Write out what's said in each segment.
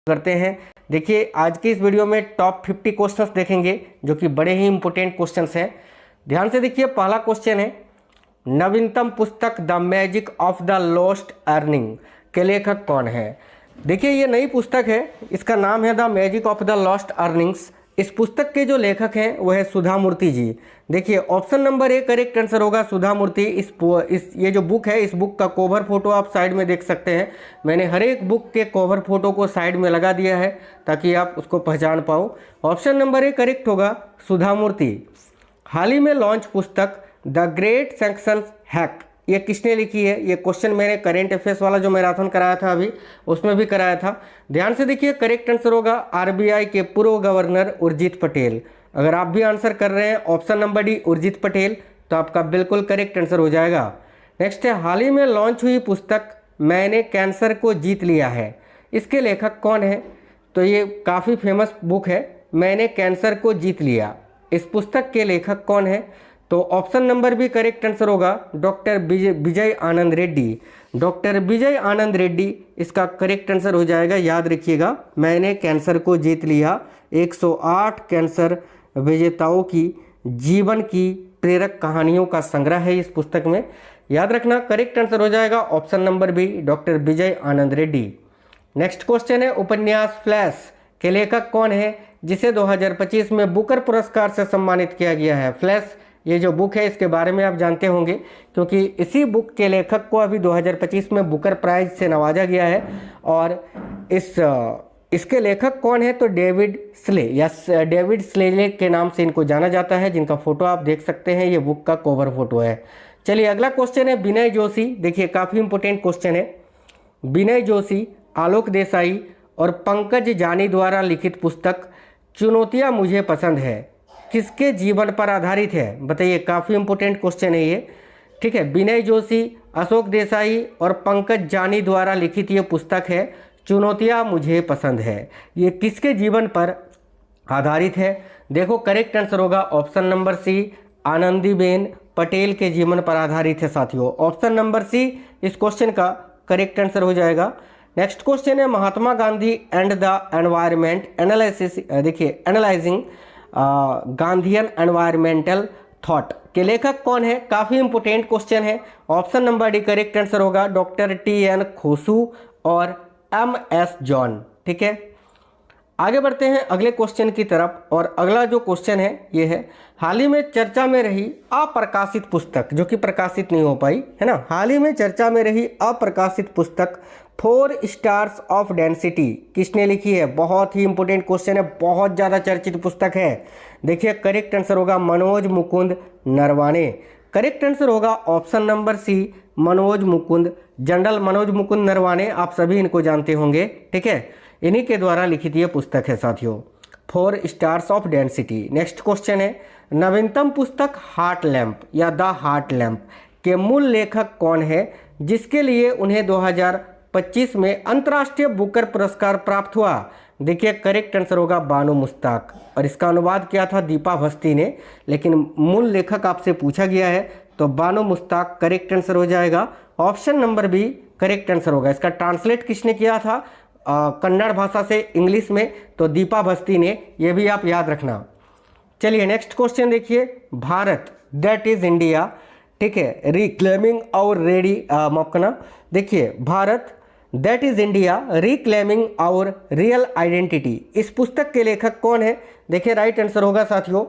करते हैं। देखिए आज की इस वीडियो में टॉप 50 क्वेश्चंस देखेंगे जो कि बड़े ही इंपॉर्टेंट क्वेश्चंस हैं। ध्यान से देखिए, पहला क्वेश्चन है, नवीनतम पुस्तक the magic of the lost earning के लेखक कौन है। देखिए ये नई पुस्तक है, इसका नाम है the magic of the lost earnings. इस पुस्तक के जो लेखक हैं वो है सुधा मूर्ति जी। देखिए option number A correct answer होगा, सुधा मूर्ति। ये जो बुक है, इस बुक का कवर फोटो आप साइड में देख सकते हैं। मैंने हर एक बुक के कवर फोटो को साइड में लगा दिया है ताकि आप उसको पहचान पाओ। ऑप्शन नंबर ए करेक्ट होगा, सुधा मूर्ति। हाल ही में लॉन्च पुस्तक द ग्रेट सैंक्शंस हैक ये किसने लिखी है। ये क्वेश्चन मैंने करेंट अफेयर्स वाला जो मैराथन कराया था अभी, उसमें भी कराया था। ध्यान से देखिए, करेक्ट आंसर होगा आरबीआई के पूर्व गवर्नर उर्जित पटेल। अगर आप भी आंसर कर रहे हैं option number D Urjit Patel, तो आपका बिल्कुल करेक्ट आंसर हो जाएगा। नेक्स्ट है, हाल ही में लॉन्च हुई पुस्तक मैंने कैंसर को जीत लिया है, इसके लेखक कौन है। तो ये काफ़ी फेमस बुक है, मैंने कैंसर को जीत लिया। इस पुस्तक के लेखक कौन है। तो option number B correct answer होगा, डॉक्टर विजय आनंद रेड्डी। डॉक्टर विजय आनंद रेड्डी इसका करेक्ट आंसर हो जाएगा। याद रखिएगा, मैंने कैंसर को जीत लिया 108 कैंसर विजेताओं की जीवन की प्रेरक कहानियों का संग्रह है इस पुस्तक में। याद रखना, करेक्ट आंसर हो जाएगा option number B, doctor Vijay Anand Reddy. Next question है, उपन्यास फ्लैश के लेखक कौन है जिसे 2025 में बुकर पुरस्कार से सम्मानित किया गया है। फ्लैश ये जो बुक है इसके बारे में आप जानते होंगे, क्योंकि इसी बुक के लेखक को अभी 2025 में बुकर प्राइज से नवाजा गया है। और इसके लेखक कौन है, तो डेविड स्ले या डेविड स्लेजे के नाम से इनको जाना जाता है, जिनका फोटो आप देख सकते हैं। ये बुक का कवर फोटो है। चलिए अगला क्वेश्चन है, विनय जोशी। देखिए काफ़ी इंपॉर्टेंट क्वेश्चन है। विनय जोशी, आलोक देसाई और पंकज जानी द्वारा लिखित पुस्तक चुनौतियाँ मुझे पसंद है किसके जीवन पर आधारित है। बताइए, काफ़ी इंपॉर्टेंट क्वेश्चन है ये। ठीक है, विनय जोशी, अशोक देसाई और पंकज जानी द्वारा लिखित ये पुस्तक है चुनौतियाँ मुझे पसंद है। ये किसके जीवन पर आधारित है। देखो करेक्ट आंसर होगा option number C, Anandiben Patel के जीवन पर आधारित है साथियों। ऑप्शन नंबर सी इस क्वेश्चन का करेक्ट आंसर हो जाएगा। नेक्स्ट क्वेश्चन है, Mahatma Gandhi and the environment analysis. देखिए एनालाइजिंग गांधीयन एनवायरमेंटल थॉट के लेखक कौन है। काफ़ी इंपॉर्टेंट क्वेश्चन है। Option number D correct answer होगा, डॉक्टर टी.एन. खोसू और एम.एस. जॉन। ठीक है, आगे बढ़ते हैं अगले क्वेश्चन की तरफ। और अगला जो क्वेश्चन है ये है, हाल ही में चर्चा में रही अप्रकाशित पुस्तक, जो कि प्रकाशित नहीं हो पाई है ना। हाल ही में चर्चा में रही अप्रकाशित पुस्तक 4 स्टार्स ऑफ डेंसिटी किसने लिखी है। बहुत ही इंपॉर्टेंट क्वेश्चन है, बहुत ज़्यादा चर्चित पुस्तक है। देखिए करेक्ट आंसर होगा मनोज मुकुंद नरवाने। करेक्ट आंसर होगा option number C, Manoj Mukund. General Manoj Mukund Naravane, आप सभी इनको जानते होंगे। ठीक है, इन्हीं के द्वारा लिखित ये पुस्तक है साथियों, 4 stars of density. Next question है, नवीनतम पुस्तक हार्ट लैम्प या द हार्ट लैम्प के मूल लेखक कौन है जिसके लिए उन्हें 2025 में अंतर्राष्ट्रीय बुकर पुरस्कार प्राप्त हुआ। देखिए करेक्ट आंसर होगा बानो मुश्ताक, और इसका अनुवाद किया था दीपा अवस्थी ने, लेकिन मूल लेखक आपसे पूछा गया है तो बानो मुश्ताक करेक्ट आंसर हो जाएगा। Option number B correct answer होगा। इसका ट्रांसलेट किसने किया था कन्नड़ भाषा से इंग्लिश में, तो दीपा अवस्थी ने। ये भी आप याद रखना। चलिए नेक्स्ट क्वेश्चन देखिए, भारत दैट इज इंडिया। ठीक है, रिक्लेमिंग और रेडी माफ करना। देखिए Bharat that is India reclaiming our real identity, इस पुस्तक के लेखक कौन है। देखिए राइट आंसर होगा साथियों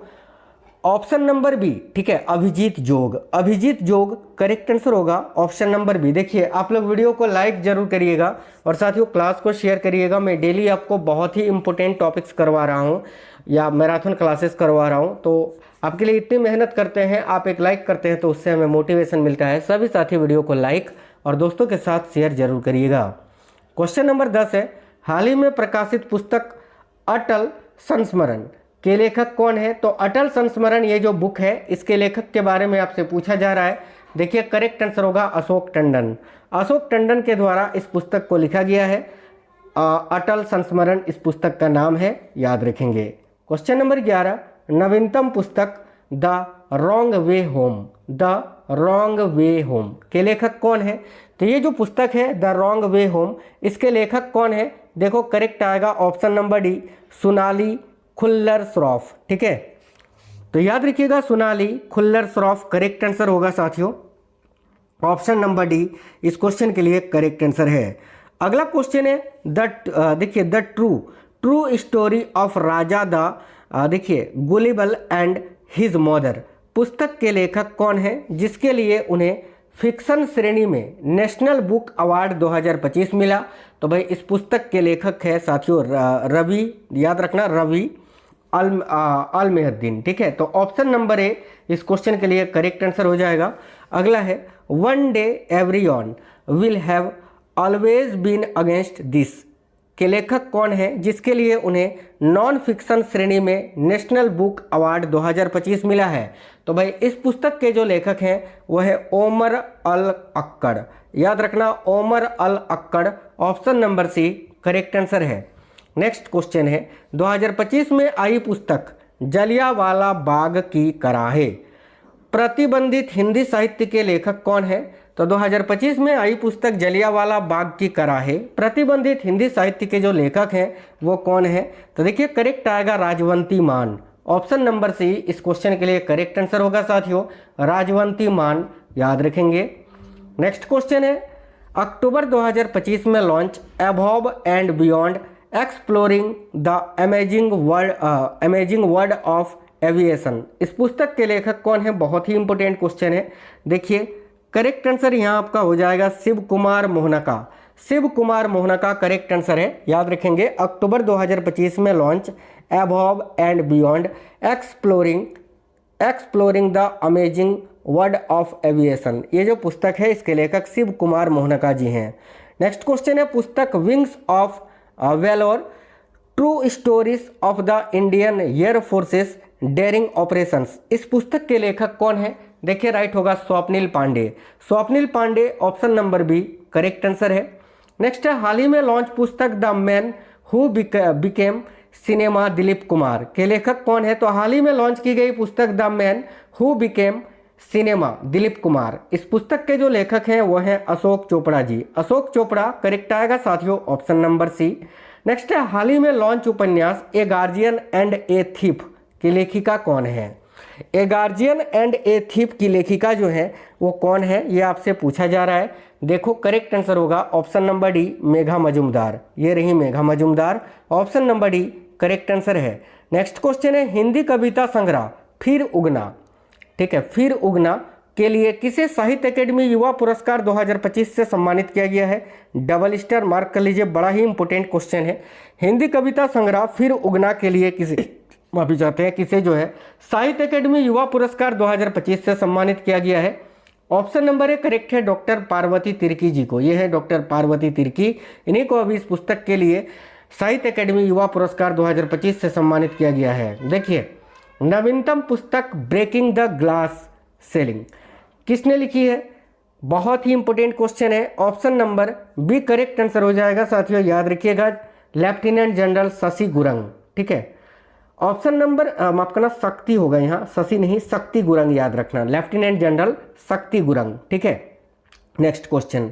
ऑप्शन नंबर बी। ठीक है, अभिजीत जोग। अभिजीत जोग करेक्ट आंसर होगा ऑप्शन नंबर बी। देखिए आप लोग वीडियो को लाइक जरूर करिएगा और साथियों क्लास को शेयर करिएगा। मैं डेली आपको बहुत ही इंपॉर्टेंट टॉपिक्स करवा रहा हूँ या मैराथन क्लासेस करवा रहा हूँ, तो आपके लिए इतनी मेहनत करते हैं, आप एक लाइक करते हैं तो उससे हमें मोटिवेशन मिलता है। सभी साथी वीडियो को लाइक और दोस्तों के साथ शेयर जरूर करिएगा। क्वेश्चन नंबर 10 है, हाल ही में प्रकाशित पुस्तक अटल संस्मरण के लेखक कौन है। तो अटल संस्मरण ये जो बुक है, इसके लेखक के बारे में आपसे पूछा जा रहा है। देखिए करेक्ट आंसर होगा अशोक टंडन। अशोक टंडन के द्वारा इस पुस्तक को लिखा गया है। अटल संस्मरण इस पुस्तक का नाम है, याद रखेंगे। क्वेश्चन नंबर 11, नवीनतम पुस्तक the wrong way home the wrong way home के लेखक कौन है? तो ये जो पुस्तक है द रॉन्ग वे होम, इसके लेखक कौन है? देखो करेक्ट आएगा option number D, Sonali Khullar Shroff. ठीक है, तो याद रखिएगा सोनाली खुल्लर श्रॉफ करेक्ट आंसर होगा साथियों। ऑप्शन नंबर डी इस क्वेश्चन के लिए करेक्ट आंसर है। अगला क्वेश्चन है देखिए the true story of Raja the देखिए गुलिबल एंड हिज मदर पुस्तक के लेखक कौन है, जिसके लिए उन्हें फिक्शन श्रेणी में नेशनल बुक अवार्ड 2025 मिला? तो भाई इस पुस्तक के लेखक है साथियों रवि, याद रखना रवि अल मेहद्दीन। ठीक है, तो ऑप्शन नंबर ए इस क्वेश्चन के लिए करेक्ट आंसर हो जाएगा। अगला है one day everyone will have always been against this के लेखक कौन है, जिसके लिए उन्हें नॉन फिक्शन श्रेणी में नेशनल बुक अवार्ड 2025 मिला है? तो भाई इस पुस्तक के जो लेखक हैं वो है ओमर अल अक्कड़, याद रखना Omar Al Akkad. Option number C correct answer है। नेक्स्ट क्वेश्चन है 2025 में आई पुस्तक जलियांवाला बाग की कराहे प्रतिबंधित हिंदी साहित्य के लेखक कौन है? तो 2025 में आई पुस्तक जलियांवाला बाग की कराहे प्रतिबंधित हिंदी साहित्य के जो लेखक हैं वो कौन है? तो देखिए करेक्ट आएगा राजवंती मान। ऑप्शन नंबर सी इस क्वेश्चन के लिए करेक्ट आंसर होगा साथियों, राजवंती मान याद रखेंगे। नेक्स्ट क्वेश्चन है अक्टूबर 2025 में launch above and beyond exploring the amazing world of aviation इस पुस्तक के लेखक कौन है? बहुत ही इंपॉर्टेंट क्वेश्चन है। देखिए करेक्ट आंसर यहाँ आपका हो जाएगा शिव कुमार मोहनका। शिव कुमार मोहनका करेक्ट आंसर है, याद रखेंगे। अक्टूबर 2025 में launch above and beyond exploring the amazing world of aviation, ये जो पुस्तक है इसके लेखक शिव कुमार मोहनका जी हैं। नेक्स्ट क्वेश्चन है पुस्तक wings of valour true stories of the Indian air forces daring operations इस पुस्तक के लेखक कौन है? देखिए राइट होगा Swapnil Pande. Swapnil Pande option number B correct answer है। नेक्स्ट है हाल ही में लॉन्च पुस्तक the man who became cinema Dilip Kumar के लेखक कौन है? तो हाल ही में लॉन्च की गई पुस्तक the man who became cinema Dilip Kumar इस पुस्तक के जो लेखक हैं वो हैं अशोक चोपड़ा जी। अशोक चोपड़ा करेक्ट आएगा साथियों, ऑप्शन नंबर सी। नेक्स्ट है हाल ही में लॉन्च उपन्यास a guardian and a thief की लेखिका कौन है? A guardian and a thief की लेखिका जो है वो कौन है, ये आपसे पूछा जा रहा है। देखो करेक्ट आंसर होगा option number D Megha Majumdar, ये रही Megha Majumdar. Option number D correct answer है। नेक्स्ट क्वेश्चन है हिंदी कविता संग्रह फिर उगना, ठीक है, फिर उगना के लिए किसे साहित्य अकेडमी युवा पुरस्कार 2025 से सम्मानित किया गया है? डबल स्टार मार्क कर लीजिए, बड़ा ही इंपॉर्टेंट क्वेश्चन है। हिंदी कविता संग्रह फिर उगना के लिए किसे माफी चाहते हैं किसे जो है साहित्य अकेडमी युवा पुरस्कार 2025 से सम्मानित किया गया है? ऑप्शन नंबर ए करेक्ट है डॉक्टर पार्वती तिर्की जी को। ये है डॉक्टर पार्वती तिर्की, इन्हीं को अभी इस पुस्तक के लिए साहित्य अकेडमी युवा पुरस्कार 2025 से सम्मानित किया गया है। देखिए नवीनतम पुस्तक ब्रेकिंग द ग्लास सेलिंग किसने लिखी है? बहुत ही इंपॉर्टेंट क्वेश्चन है। Option number B correct answer हो जाएगा साथियों, याद रखिएगा लेफ्टिनेंट जनरल शशि गुरंग। ठीक है, ऑप्शन नंबर माफ करना शक्ति होगा यहाँ, शशि नहीं शक्ति गुरंग, याद रखना लेफ्टिनेंट जनरल शक्ति गुरंग। ठीक है, नेक्स्ट क्वेश्चन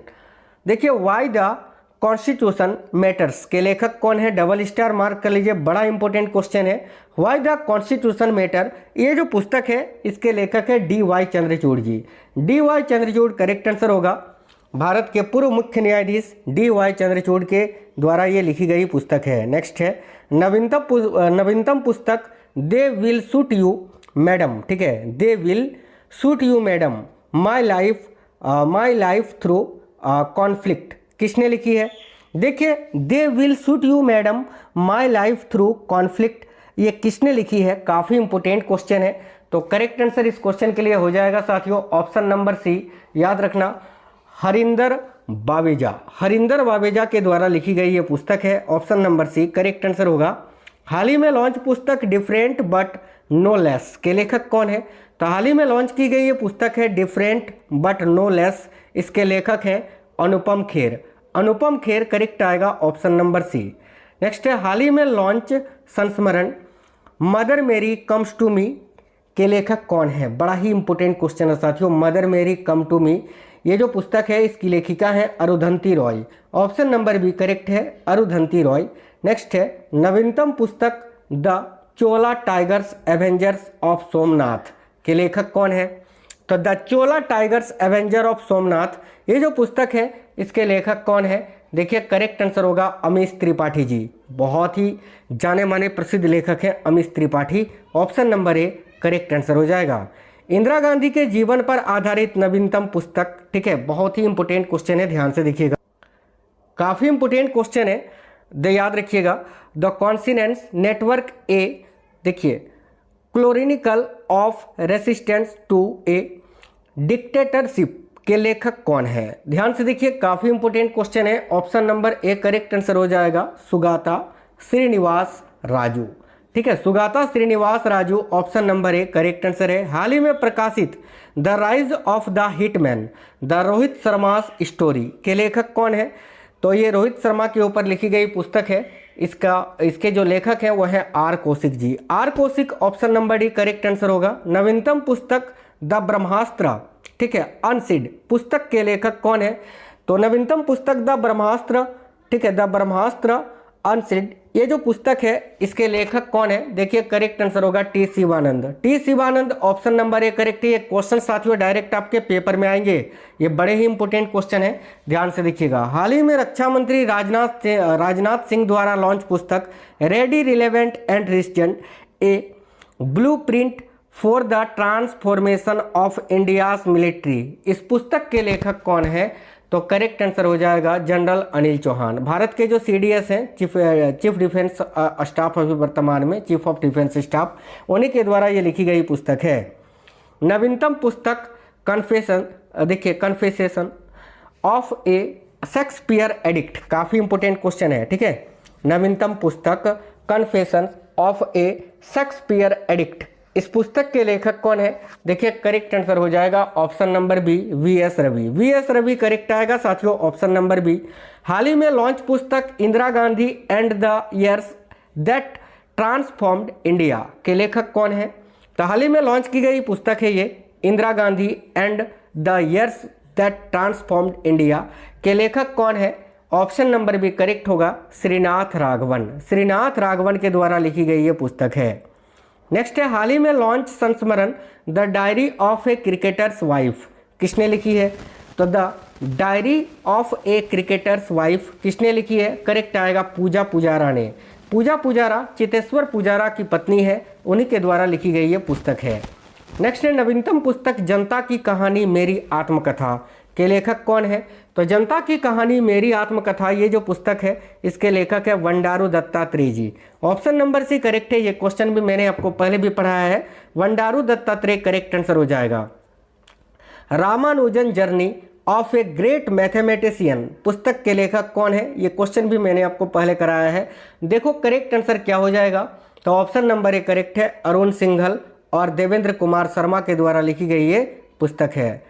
देखिए वाई द कॉन्स्टिट्यूशन मैटर्स के लेखक कौन है? डबल स्टार मार्क कर लीजिए, बड़ा इंपॉर्टेंट क्वेश्चन है। वाई द कॉन्स्टिट्यूशन मैटर, ये जो पुस्तक है इसके लेखक है D Y Chandrachud ji. D Y Chandrachud correct answer होगा। भारत के पूर्व मुख्य न्यायाधीश डी वाई चंद्रचूड़ के द्वारा ये लिखी गई पुस्तक है। नेक्स्ट है नवीनतम पुस्तक they will suit you madam, ठीक है, they will suit you madam my life through conflict किसने लिखी है? देखिए they will suit you madam my life through conflict ये किसने लिखी है? काफ़ी इंपॉर्टेंट क्वेश्चन है। तो करेक्ट आंसर इस क्वेश्चन के लिए हो जाएगा साथियों ऑप्शन नंबर सी, याद रखना हरिंदर बावेजा। हरिंदर बावेजा के द्वारा लिखी गई ये पुस्तक है, option number C correct answer होगा। हाल ही में लॉन्च पुस्तक डिफरेंट बट नो लेस के लेखक कौन है? तो हाल ही में लॉन्च की गई ये पुस्तक है डिफरेंट बट नो लेस, इसके लेखक हैं अनुपम खेर। अनुपम खेर करेक्ट आएगा ऑप्शन नंबर सी। नेक्स्ट है हाल ही में लॉन्च संस्मरण मदर मेरी कम्स टू मी के लेखक कौन है? बड़ा ही इंपॉर्टेंट क्वेश्चन है साथियों। मदर मेरी कम टू मी, ये जो पुस्तक है इसकी लेखिका है Arundhati Roy. Option number B correct है, अरुंधति रॉय। नेक्स्ट है नवीनतम पुस्तक the Chola tigers avengers of Somnath के लेखक कौन है? तो the Chola tigers avenger of Somnath, ये जो पुस्तक है इसके लेखक कौन है? देखिए करेक्ट आंसर होगा अमीश त्रिपाठी जी। बहुत ही जाने माने प्रसिद्ध लेखक हैं Amish Tripathi. Option number A correct answer हो जाएगा। इंदिरा गांधी के जीवन पर आधारित नवीनतम पुस्तक, ठीक है, बहुत ही इंपॉर्टेंट क्वेश्चन है, ध्यान से देखिएगा, काफ़ी इंपॉर्टेंट क्वेश्चन है, याद रखिएगा। द कॉन्सिनेंस नेटवर्क ए, देखिए chronicle of resistance to a dictatorship के लेखक कौन है? ध्यान से देखिए, काफ़ी इंपॉर्टेंट क्वेश्चन है। Option number A correct answer हो जाएगा सुगाता श्रीनिवास राजू, ठीक है, Sugata Srinivas Raju option number A correct answer है। हाल ही में प्रकाशित the rise of the hitman the Rohit Sharma story के लेखक कौन है? तो ये रोहित शर्मा के ऊपर लिखी गई पुस्तक है। इसके जो लेखक हैं वो है R Kaushik ji. R Kaushik option number D correct answer होगा। नवीनतम पुस्तक द ब्रह्मास्त्र, ठीक है, अनसीड पुस्तक के लेखक कौन है? तो नवीनतम पुस्तक द ब्रह्मास्त्र, ठीक है, द ब्रह्मास्त्र अनसीड, ये जो पुस्तक है इसके लेखक कौन है? देखिए करेक्ट आंसर होगा T Shivanand. T Shivanand option number A correct है। ये क्वेश्चन साथियों डायरेक्ट आपके पेपर में आएंगे, ये बड़े ही इंपॉर्टेंट क्वेश्चन है, ध्यान से देखिएगा। हाल ही में रक्षा मंत्री राजनाथ सिंह द्वारा लॉन्च पुस्तक ready relevant and रिस्टेंट A blue print for the transformation of India's military, इस पुस्तक के लेखक कौन है? तो करेक्ट आंसर हो जाएगा जनरल अनिल चौहान। भारत के जो सीडीएस हैं, चीफ डिफेंस स्टाफ अभी वर्तमान में चीफ ऑफ डिफेंस स्टाफ, उन्हीं के द्वारा ये लिखी गई पुस्तक है। नवीनतम पुस्तक कन्फेशन, देखिए कन्फेसेशन ऑफ ए शेक्सपियर एडिक्ट, काफ़ी इंपॉर्टेंट क्वेश्चन है, ठीक है। नवीनतम पुस्तक confession of A Shakespeare addict, इस पुस्तक के लेखक कौन है? देखिए करेक्ट आंसर हो जाएगा option number B V S Ravi. V S Ravi correct आएगा साथियों, ऑप्शन नंबर बी। हाल ही में लॉन्च पुस्तक Indira Gandhi and the years that transformed India के लेखक कौन है? तो हाल ही में लॉन्च की गई पुस्तक है ये Indira Gandhi and the years that transformed India के लेखक कौन है? ऑप्शन नंबर बी करेक्ट होगा श्रीनाथ राघवन। श्रीनाथ राघवन के द्वारा लिखी गई ये पुस्तक है। नेक्स्ट है हाल ही में लॉन्च संस्मरण the diary of A cricketers wife, किसने लिखी है? तो the diary of A cricketers wife किसने लिखी है? करेक्ट आएगा पूजा पुजारा ने। पूजा पुजारा चितेश्वर पुजारा की पत्नी है, उन्हीं के द्वारा लिखी गई ये पुस्तक है। नेक्स्ट है नवीनतम पुस्तक जनता की कहानी मेरी आत्मकथा के लेखक कौन है? तो जनता की कहानी मेरी आत्मकथा, ये जो पुस्तक है इसके लेखक है वंडारू दत्तात्रेय जी। ऑप्शन नंबर सी करेक्ट है, ये क्वेश्चन भी मैंने आपको पहले भी पढ़ाया है, वंडारू दत्तात्रेय करेक्ट आंसर हो जाएगा। Ramanujan journey of a great mathematician पुस्तक के लेखक कौन है? ये क्वेश्चन भी मैंने आपको पहले कराया है। देखो करेक्ट आंसर क्या हो जाएगा? तो ऑप्शन नंबर ए करेक्ट है, अरुण सिंघल और देवेंद्र कुमार शर्मा के द्वारा लिखी गई ये पुस्तक है।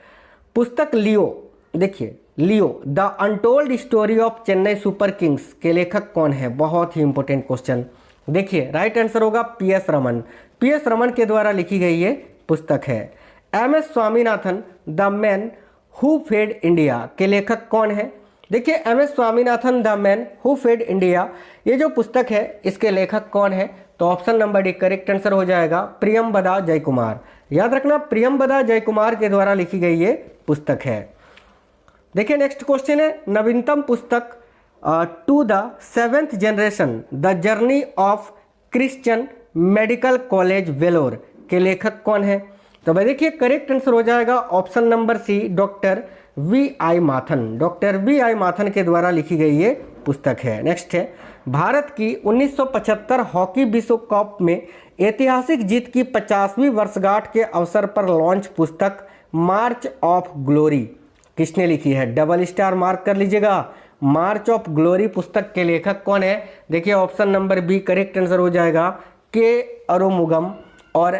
पुस्तक लियो, देखिए Leo the untold story of Chennai super kings के लेखक कौन है? बहुत ही इंपॉर्टेंट क्वेश्चन। देखिए राइट आंसर होगा P S Raman. P S Raman के द्वारा लिखी गई ये पुस्तक है। M S Swaminathan the man who fed India के लेखक कौन है? देखिए M S Swaminathan the man who fed India, ये जो पुस्तक है इसके लेखक कौन है? तो option number D correct answer हो जाएगा प्रियंबदा जयकुमार। याद रखना प्रियंबदा जयकुमार के द्वारा लिखी गई ये पुस्तक है। देखिए नेक्स्ट क्वेश्चन है नवीनतम पुस्तक to the seventh generation the journey of Christian medical college Vellore के लेखक कौन है? तो भाई देखिए करेक्ट आंसर हो जाएगा option number C doctor V I Mathan. Doctor V I Mathan के द्वारा लिखी गई ये पुस्तक है। नेक्स्ट है भारत की 1975 हॉकी विश्व कप में ऐतिहासिक जीत की 50वीं वर्षगांठ के अवसर पर लॉन्च पुस्तक मार्च ऑफ ग्लोरी किसने लिखी है? डबल स्टार मार्क कर लीजिएगा। मार्च ऑफ ग्लोरी पुस्तक के लेखक कौन है? देखिए option number B correct answer हो जाएगा के अरुमुगम और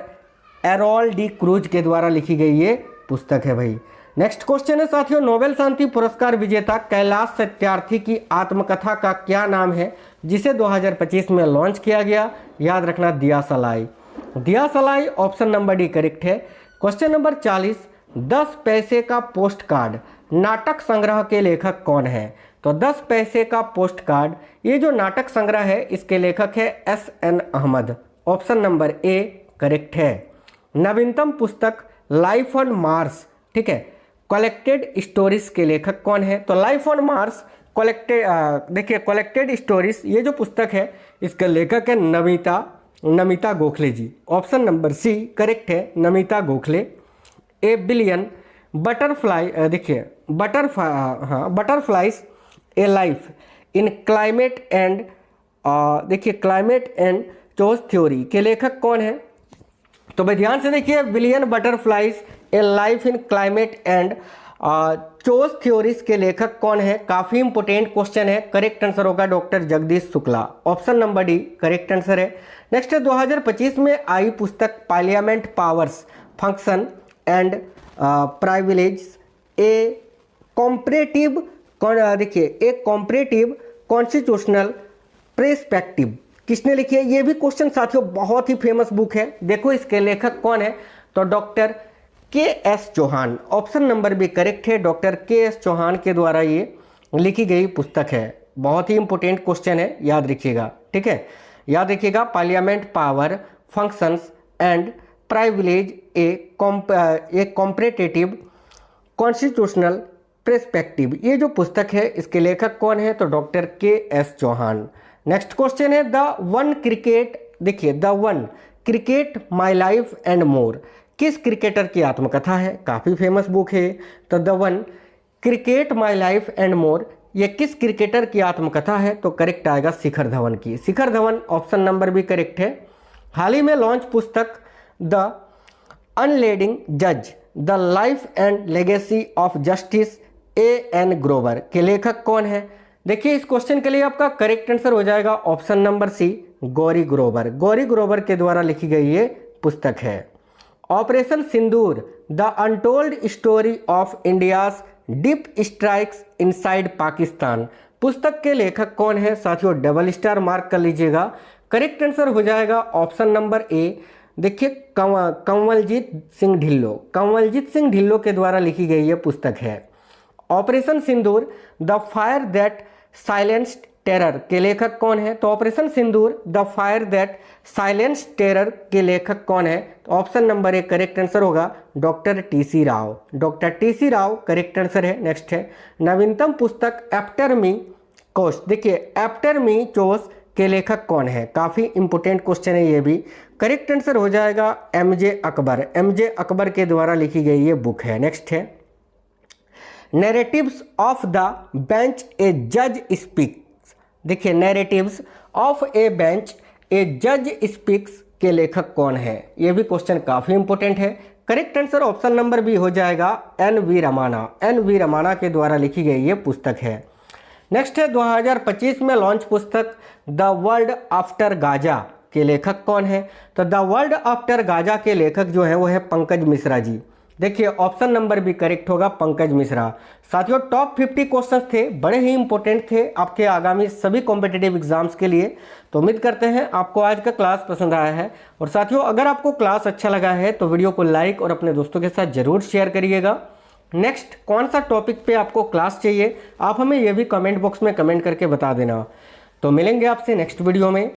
एरोल डी क्रूज के द्वारा लिखी गई ये पुस्तक है भाई। नेक्स्ट क्वेश्चन है साथियों नोबेल शांति पुरस्कार विजेता कैलाश सत्यार्थी की आत्मकथा का क्या नाम है जिसे 2025 में लॉन्च किया गया? याद रखना दिया सलाई। दिया सलाई ऑप्शन नंबर डी करेक्ट है। क्वेश्चन नंबर 40, 10 पैसे का पोस्ट कार्ड नाटक संग्रह के लेखक कौन है? तो 10 पैसे का पोस्ट कार्ड ये जो नाटक संग्रह है इसके लेखक है SN Ahmed. Option number A correct है। नवीनतम पुस्तक लाइफ ऑन मार्स, ठीक है, कलेक्टेड स्टोरीज के लेखक कौन है? तो लाइफ ऑन मार्स देखिए कलेक्टेड स्टोरीज ये जो पुस्तक है इसके लेखक है Namita Gokhale ji. Option number C correct है, Namita Gokhale. A billion butterfly देखिए butterflies a life in climate and देखिए क्लाइमेट एंड चोज थ्योरी के लेखक कौन है? तो भाई ध्यान से देखिए, billion butterflies a life in climate and chaos theories के लेखक कौन है? काफी इंपोर्टेंट क्वेश्चन है। करेक्ट आंसर होगा doctor Jagdish Shukla. Option number D correct answer है। नेक्स्ट है 2025 में आई पुस्तक parliament powers function and privilege a comparative constitutional perspective किसने लिखी है? ये भी क्वेश्चन साथियों बहुत ही फेमस बुक है। देखो इसके लेखक कौन है? तो doctor KS Chauhan. Option number B correct है, डॉक्टर KS चौहान के द्वारा ये लिखी गई पुस्तक है। बहुत ही इंपोर्टेंट क्वेश्चन है, याद रखिएगा, ठीक है, याद रखिएगा। Parliament power functions and privilege a comparative constitutional perspective ये जो पुस्तक है इसके लेखक कौन है? तो doctor KS Chauhan. Next question है द वन क्रिकेट, देखिए the one cricket my life and more किस क्रिकेटर की आत्मकथा है? काफ़ी फेमस बुक है। तो the one cricket my life and मोर ये किस क्रिकेटर की आत्मकथा है? तो करेक्ट आएगा शिखर धवन की। Shikhar Dhawan option number B correct है। हाल ही में लॉन्च पुस्तक द अनलेडिंग जज the life and legacy of justice AN Grover के लेखक कौन है? देखिए इस क्वेश्चन के लिए आपका करेक्ट आंसर हो जाएगा option number C Gauri Grover. Gauri Grover के द्वारा लिखी गई ये पुस्तक है। Operation Sindoor the untold story of India's deep strikes inside Pakistan पुस्तक के लेखक कौन है? साथियों डबल स्टार मार्क कर लीजिएगा। करेक्ट आंसर हो जाएगा ऑप्शन नंबर ए। देखिए कंवलजीत सिंह ढिल्लों के द्वारा लिखी गई ये पुस्तक है। Operation Sindoor the fire that silenced terror के लेखक कौन है? तो operation Sindoor the fire that silence terror के लेखक कौन है? तो option number A correct answer होगा doctor TC Rao. Doctor TC Rao correct answer है। नेक्स्ट है नवीनतम पुस्तक आफ्टर मी कोश, देखिए आफ्टर मी चोस के लेखक कौन है? काफ़ी इंपोर्टेंट क्वेश्चन है ये भी। करेक्ट आंसर हो जाएगा MJ अकबर के द्वारा लिखी गई ये बुक है। नेक्स्ट है नैरेटिव्स ऑफ द बेंच ए जज स्पीक्स, देखिए नैरेटिव्स ऑफ ए बेंच ए जज स्पीक्स के लेखक कौन है? ये भी क्वेश्चन काफ़ी इंपोर्टेंट है। Correct answer option number B हो जाएगा NV रमाना के द्वारा लिखी गई ये पुस्तक है। नेक्स्ट है 2025 में लॉन्च पुस्तक द वर्ल्ड आफ्टर गाजा के लेखक कौन है? तो द वर्ल्ड आफ्टर गाजा के लेखक जो है वो है पंकज मिश्रा जी। देखिए ऑप्शन नंबर भी करेक्ट होगा पंकज मिश्रा। साथियों टॉप 50 क्वेश्चंस थे, बड़े ही इंपॉर्टेंट थे आपके आगामी सभी कॉम्पिटिटिव एग्जाम्स के लिए। तो उम्मीद करते हैं आपको आज का क्लास पसंद आया है। और साथियों अगर आपको क्लास अच्छा लगा है तो वीडियो को लाइक और अपने दोस्तों के साथ जरूर शेयर करिएगा। नेक्स्ट कौन सा टॉपिक पे आपको क्लास चाहिए आप हमें ये भी कमेंट बॉक्स में कमेंट करके बता देना। तो मिलेंगे आपसे नेक्स्ट वीडियो में।